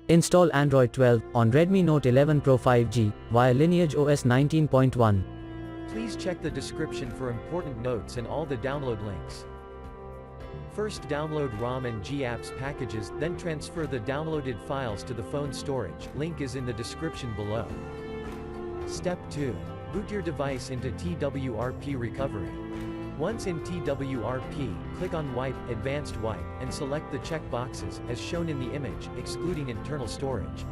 Install Android 12 on Redmi Note 11 Pro 5G via LineageOS 19.1. Please check the description for important notes and all the download links. First download ROM and GApps packages, then transfer the downloaded files to the phone storage. Link is in the description below. Step 2. Boot your device into TWRP recovery. Once in TWRP, click on Wipe, Advanced Wipe, and select the check boxes, as shown in the image, excluding internal storage.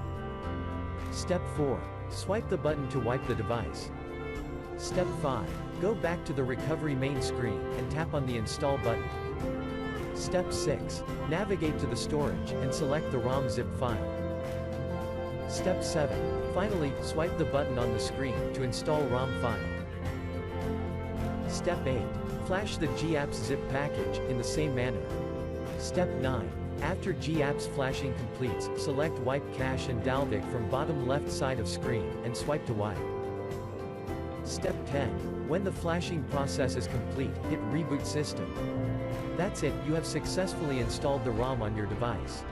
Step 4. Swipe the button to wipe the device. Step 5. Go back to the recovery main screen, and tap on the Install button. Step 6. Navigate to the storage, and select the ROM zip file. Step 7. Finally, swipe the button on the screen, to install ROM file. Step 8. Flash the GApps zip package, in the same manner. Step 9. After GApps flashing completes, select Wipe Cache and Dalvik from bottom left side of screen, and swipe to wipe. Step 10. When the flashing process is complete, hit Reboot System. That's it, you have successfully installed the ROM on your device.